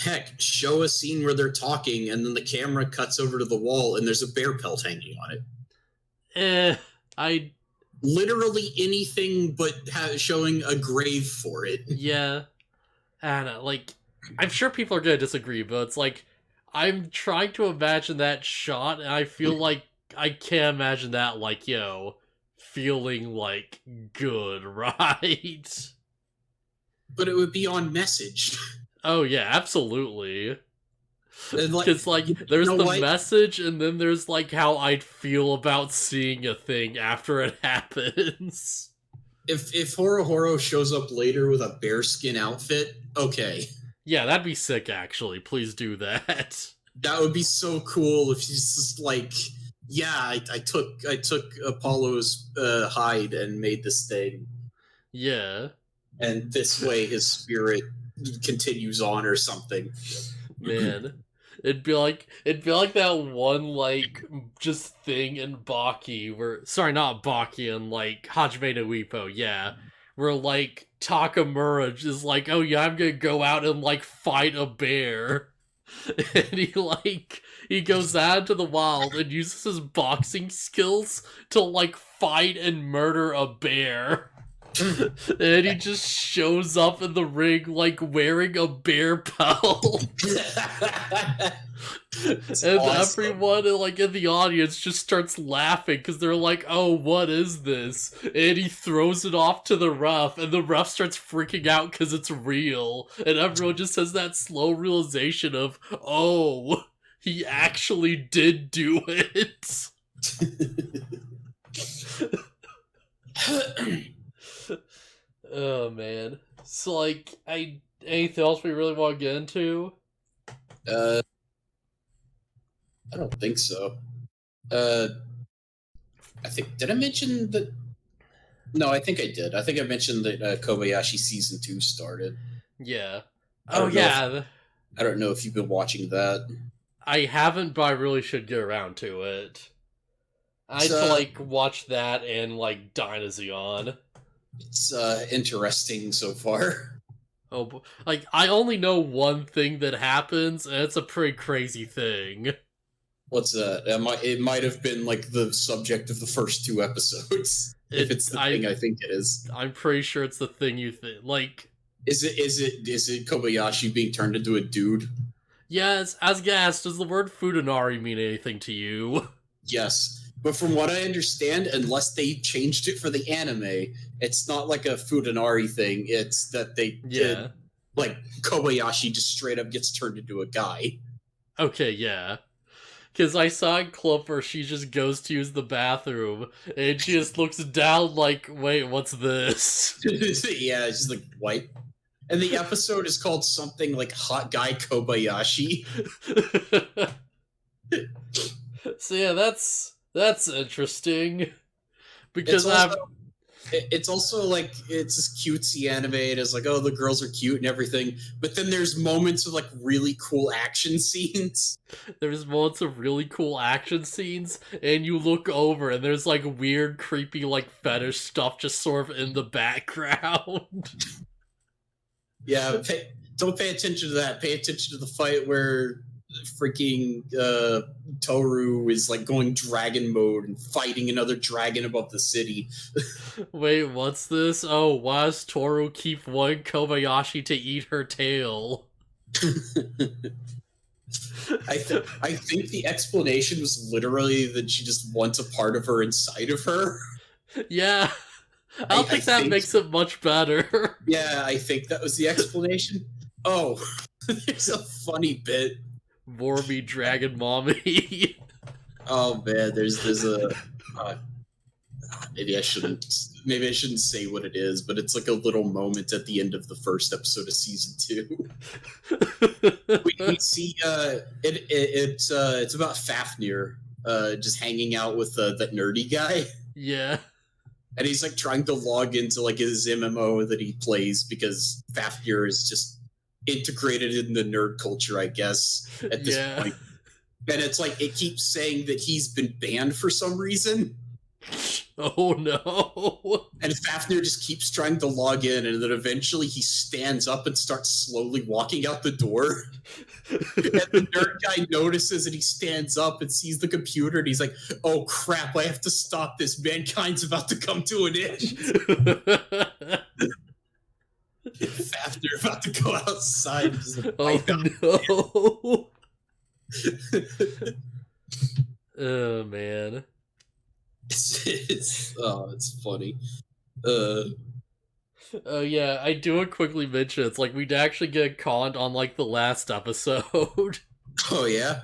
Heck, show a scene where they're talking and then the camera cuts over to the wall and there's a bear pelt hanging on it. Literally anything but showing a grave for it. Yeah. I don't know, like, I'm sure people are gonna disagree, but it's like, I'm trying to imagine that shot, and I feel like I can't imagine that, like, you know, feeling, like, good, right? But it would be on message. Oh, yeah, absolutely. Because, like, there's the message, and then there's, like, how I'd feel about seeing a thing after it happens. If Horo shows up later with a bearskin outfit, okay. Yeah, that'd be sick, actually. Please do that. That would be so cool if he's just like, yeah, I took Apollo's hide and made this thing. Yeah. And this way his spirit continues on or something. Man. It'd be like that one, like, just thing in Baki where... Sorry, not Baki, in, like, Hajime no Ippo, yeah. Where, like, Takamura is like, oh yeah, I'm gonna go out and, like, fight a bear. and he goes out into the wild and uses his boxing skills to like fight and murder a bear. And he just shows up in the ring like wearing a bear pelt. And awesome. Everyone like in the audience just starts laughing because they're like, oh, what is this? And he throws it off to the ref, and the ref starts freaking out because it's real. And everyone just has that slow realization of, oh, he actually did do it. Oh man. So like, anything else we really want to get into? I don't think so. I think, did I mention that? No, I think I did. I think I mentioned that Kobayashi season 2 started. Yeah. Oh yeah. I don't know if you've been watching that. I haven't, but I really should get around to it. I had to like watch that and like Dynazeon. It's interesting so far. Oh, like I only know one thing that happens, and it's a pretty crazy thing. What's that? It might have been like the subject of the first 2 episodes. If it's the thing I think it is. I'm pretty sure it's the thing you think. Like, is it Kobayashi being turned into a dude? Yes, as guessed, does the word Futanari mean anything to you? Yes. But from what I understand, unless they changed it for the anime, it's not like a Futanari thing. It's that they did, like, Kobayashi just straight up gets turned into a guy. Okay, yeah. Because I saw a clip where she just goes to use the bathroom, and she just looks down like, wait, what's this? Yeah, she's like, what? And the episode is called something like Hot Guy Kobayashi. So yeah, that's interesting. Because it's also like, it's this cutesy anime, and it's like, oh, the girls are cute and everything, but then there's moments of like really cool action scenes. There's moments of really cool action scenes, and you look over and there's like weird, creepy, like fetish stuff just sort of in the background. Yeah, don't pay attention to that. Pay attention to the fight where freaking Toru is like going dragon mode and fighting another dragon above the city. Wait, what's this? Oh, why does Toru keep wanting Kobayashi to eat her tail? I think the explanation was literally that she just wants a part of her inside of her. Yeah. I don't think that makes it much better. Yeah, I think that was the explanation. Oh, there's a funny bit. Vorby Dragon Mommy. Oh man, there's a maybe I shouldn't say what it is, but it's like a little moment at the end of the first episode of season 2. we see it's about Fafnir just hanging out with that nerdy guy. Yeah. And he's like trying to log into like his MMO that he plays because Fafnir is just integrated in the nerd culture, I guess, at this point. And it's like, it keeps saying that he's been banned for some reason. Oh no. And Fafnir just keeps trying to log in, and then eventually he stands up and starts slowly walking out the door. And the nerd guy notices, and he stands up and sees the computer, and he's like, oh crap, I have to stop this. Mankind's about to come to an end. Fafnir about to go outside. And just oh no. Oh man. It's funny. Oh yeah, I do want to quickly mention it's like we'd actually get conned on like the last episode. Oh yeah?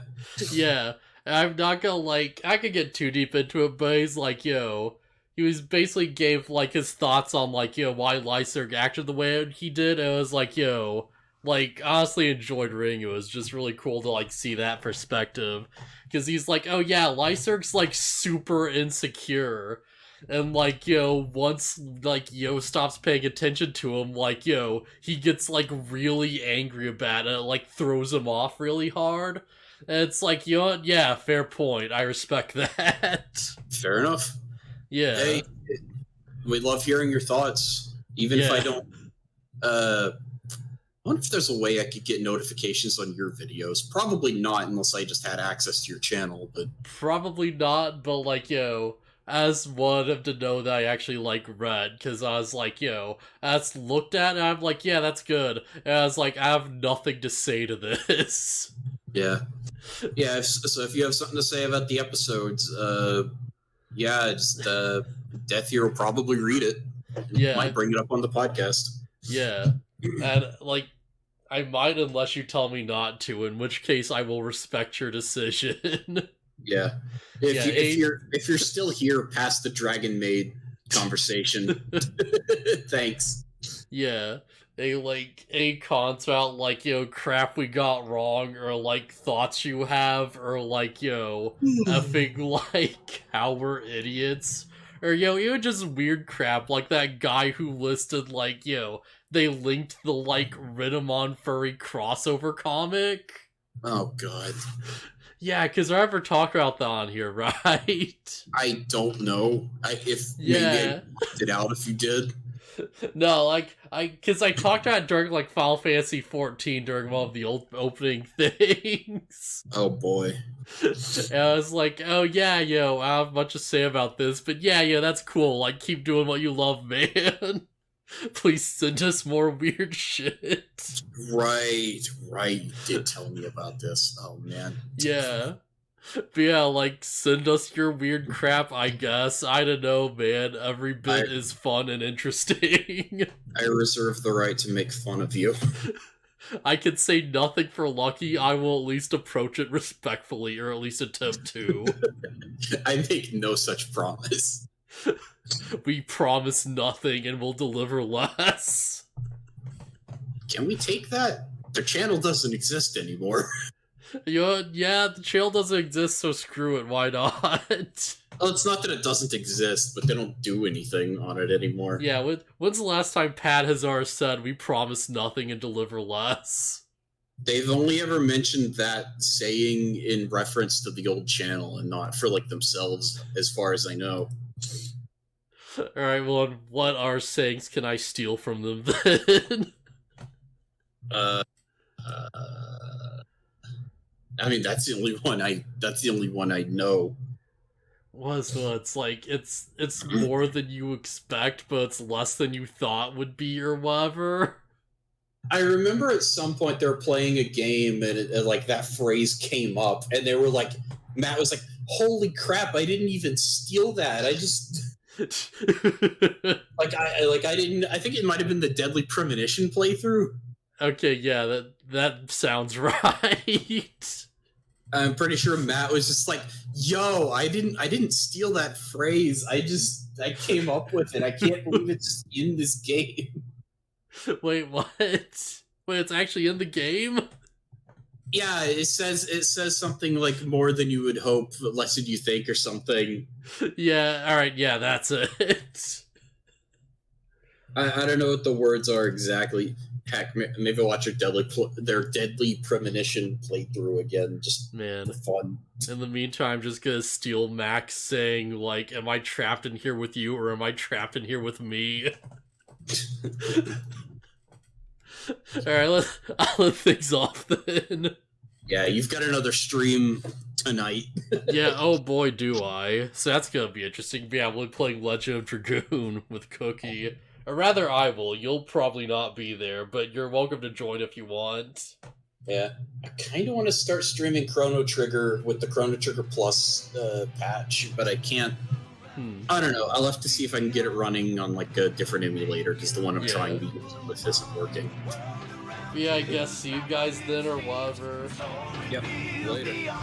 Yeah. I'm not gonna like, I could get too deep into it, but he's like, yo, he was basically gave like his thoughts on like, you know, why Lyserg acted the way he did, and it was like, yo, like, honestly enjoyed Ring. It was just really cool to like see that perspective. Because he's like, oh yeah, Lyserg's like super insecure. And like, yo, once like Yo stops paying attention to him, like, yo, he gets like really angry about it, like throws him off really hard. And it's like, you know what? Yeah, fair point. I respect that. Fair enough. Yeah. Hey, we love hearing your thoughts. Even if I don't wonder if there's a way I could get notifications on your videos. Probably not, unless I just had access to your channel, but... Probably not, but, like, as one of to know that I actually, like, read, because I was like, as looked at, and I'm like, yeah, that's good. And I was like, I have nothing to say to this. Yeah. Yeah, so if you have something to say about the episodes, Death Hero will probably read it. Yeah. Might bring it up on the podcast. Yeah. And, like, I might unless you tell me not to, in which case I will respect your decision. Yeah. If you're still here past the Dragon Maid conversation, thanks. Yeah. Any comments about, like, crap we got wrong, or, like, thoughts you have, or, like, effing, like, how we're idiots, or, even just weird crap, like that guy who listed, like, they linked the, like, Rinamon furry crossover comic. Oh, God. Yeah, because I ever talk about that on here, right? I don't know. Maybe I looked it out if you did. No, because I talked about it during, like, Final Fantasy 14 during one of the old opening things. Oh, boy. And I was like, oh, yeah, I have much to say about this, but yeah, that's cool. Like, keep doing what you love, man. Please send us more weird shit. Right. You did tell me about this. Oh, man. Yeah. But yeah, like, send us your weird crap, I guess. I don't know, man. Every bit is fun and interesting. I reserve the right to make fun of you. I can say nothing for Lucky. I will at least approach it respectfully, or at least attempt to. I make no such promise. We promise nothing and will deliver less. Can we take that? The channel doesn't exist anymore. Yeah, the channel doesn't exist, so screw it, why not? Well, it's not that it doesn't exist, but they don't do anything on it anymore. Yeah, when's the last time Pat Hazard said, we promise nothing and deliver less? They've only ever mentioned that saying in reference to the old channel and not for, like, themselves, as far as I know. Alright, well, and what are sayings can I steal from them then? I mean, that's the only one I know. It's like, it's more than you expect, but it's less than you thought would be, or whatever. I remember at some point they were playing a game and like that phrase came up, and they were like, Matt was like, "Holy crap! I didn't even steal that. I just." I didn't. I think it might have been the Deadly Premonition playthrough. Okay, yeah, that sounds right. I'm pretty sure Matt was just like, "Yo, I didn't steal that phrase. I came up with it. I can't believe it's in this game." Wait, what? Wait, it's actually in the game? Yeah, it says something like more than you would hope, less than you think, or something. Yeah, alright, yeah, that's it. I don't know what the words are exactly. Heck, maybe I'll watch their Deadly Premonition playthrough again, just for fun. In the meantime, I'm just gonna steal Max saying, like, am I trapped in here with you, or am I trapped in here with me? Alright, I'll let things off then. Yeah, you've got another stream tonight. Yeah, oh boy, do I. So that's gonna be interesting. Yeah, we'll be playing Legend of Dragoon with Cookie. Or rather, I will. You'll probably not be there, but you're welcome to join if you want. Yeah, I kind of want to start streaming Chrono Trigger with the Chrono Trigger Plus patch, but I can't. I don't know. I'll have to see if I can get it running on like a different emulator, because the one I'm trying to use with isn't working. Yeah, I guess see you guys then or whatever. Yep. Later.